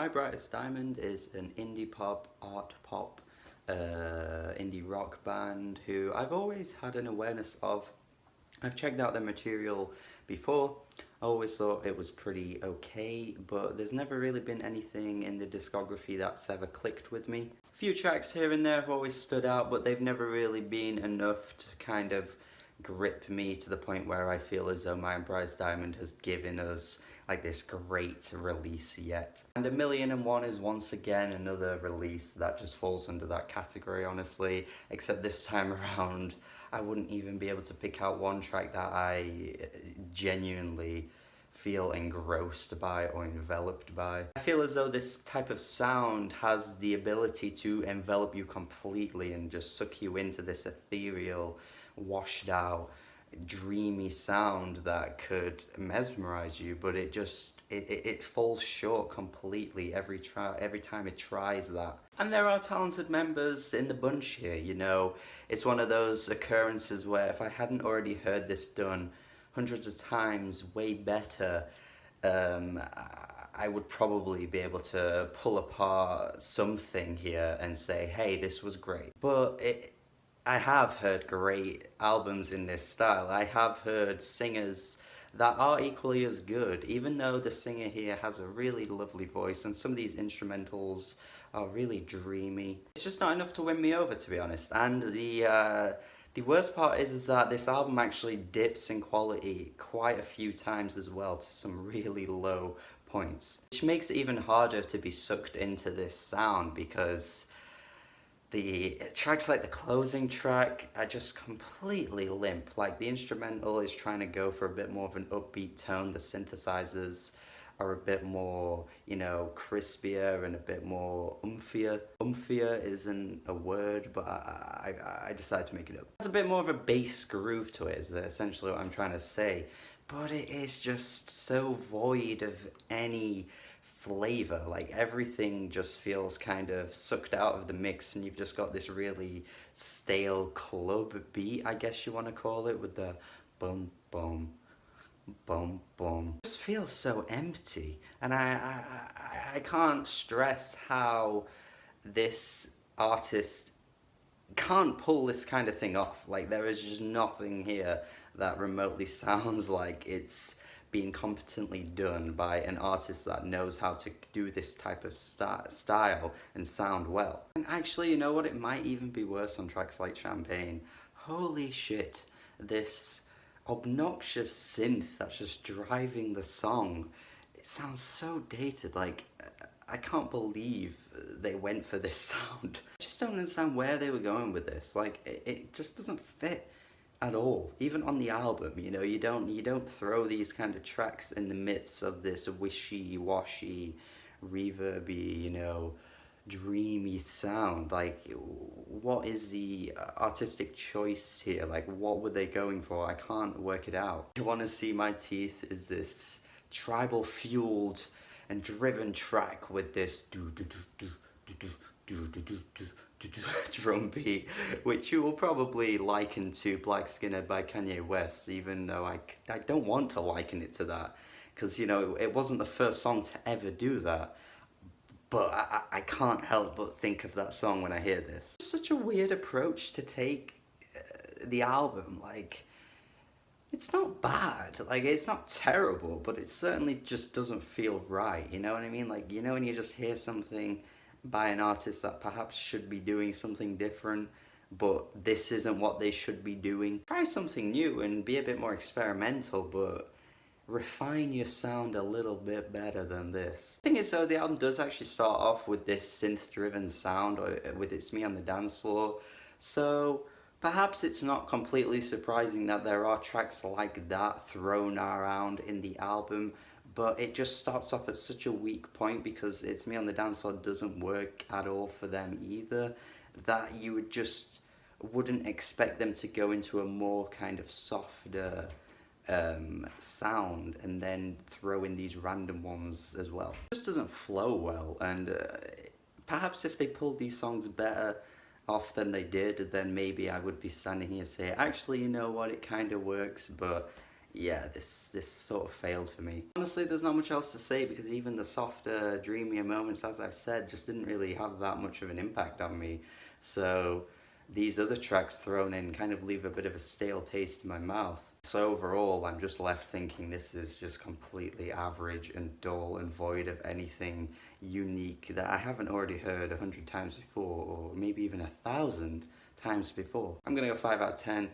My Brightest Diamond is an indie pop, art pop, indie rock band who I've always had an awareness of. I've checked out their material before. I always thought it was pretty okay, but there's never really been anything in the discography that's ever clicked with me. A few tracks here and there have always stood out, but they've never really been enough to kind of grip me to the point where I feel as though My Brightest Diamond has given us like this great release yet. And A Million and One is once again another release that just falls under that category, honestly, except this time around I wouldn't even be able to pick out one track that I genuinely feel engrossed by or enveloped by. I feel as though this type of sound has the ability to envelop you completely and just suck you into this ethereal, washed out, dreamy sound that could mesmerize you, but it falls short completely every time it tries that. And there are talented members in the bunch here, you know. It's one of those occurrences where if I hadn't already heard this done hundreds of times way better, I would probably be able to pull apart something here and say, hey, this was great. But I have heard great albums in this style. I have heard singers that are equally as good, even though the singer here has a really lovely voice and some of these instrumentals are really dreamy. It's just not enough to win me over, to be honest. And the worst part is that this album actually dips in quality quite a few times as well, to some really low points, which makes it even harder to be sucked into this sound, because the tracks like the closing track are just completely limp. Like the instrumental is trying to go for a bit more of an upbeat tone. The synthesizers are a bit more, you know, crispier and a bit more umphier. Umphier isn't a word, but I decided to make it up. There's a bit more of a bass groove to it, is essentially what I'm trying to say. But it is just so void of any flavor. Like everything just feels kind of sucked out of the mix, and you've just got this really stale club beat, I guess you want to call it, with the boom boom boom boom. It just feels so empty, and I can't stress how this artist can't pull this kind of thing off. Like there is just nothing here that remotely sounds like it's being competently done by an artist that knows how to do this type of style and sound well. And actually, you know what, it might even be worse on tracks like Champagne. Holy shit, this obnoxious synth that's just driving the song, it sounds so dated. Like, I can't believe they went for this sound. I just don't understand where they were going with this. Like, it just doesn't fit at all. Even on the album, you know, you don't throw these kind of tracks in the midst of this wishy-washy, reverby, you know, dreamy sound. Like, what is the artistic choice here? Like, what were they going for? I can't work it out. You want to see my teeth is this tribal fueled and driven track with this drum beat, which you will probably liken to Black Skinhead by Kanye West, even though I don't want to liken it to that, because, you know, it wasn't the first song to ever do that, but I can't help but think of that song when I hear this. It's such a weird approach to take the album. Like, it's not bad, like, it's not terrible, but it certainly just doesn't feel right, you know what I mean? Like, you know when you just hear something by an artist that perhaps should be doing something different, but this isn't what they should be doing. Try something new and be a bit more experimental, but refine your sound a little bit better than this. The thing is though, the album does actually start off with this synth-driven sound, with It's Me on the Dance Floor, so perhaps it's not completely surprising that there are tracks like that thrown around in the album, but it just starts off at such a weak point, because It's Me on the Dance Floor doesn't work at all for them either, that you wouldn't expect them to go into a more kind of softer sound and then throw in these random ones as well. It just doesn't flow well, and perhaps if they pulled these songs better off than they did, then maybe I would be standing here saying, actually, you know what, it kind of works, but yeah, this sort of failed for me. Honestly, there's not much else to say because even the softer, dreamier moments, as I've said, just didn't really have that much of an impact on me. So these other tracks thrown in kind of leave a bit of a stale taste in my mouth. So overall, I'm just left thinking this is just completely average and dull and void of anything unique that I haven't already heard 100 times before, or maybe even 1,000 times before. I'm gonna go 5 out of 10.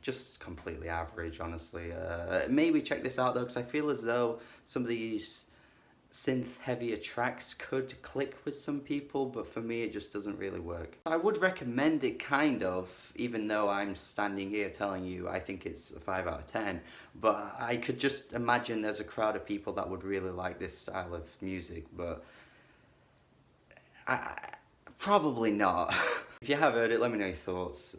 Just completely average, honestly. Maybe check this out though, because I feel as though some of these synth heavier tracks could click with some people, but for me it just doesn't really work. I would recommend it kind of, even though I'm standing here telling you I think it's a 5 out of 10, but I could just imagine there's a crowd of people that would really like this style of music, but probably not. If you have heard it, let me know your thoughts.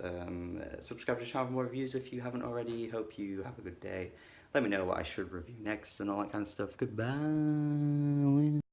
Subscribe to the channel for more reviews if you haven't already. Hope you have a good day. Let me know what I should review next and all that kind of stuff. Goodbye.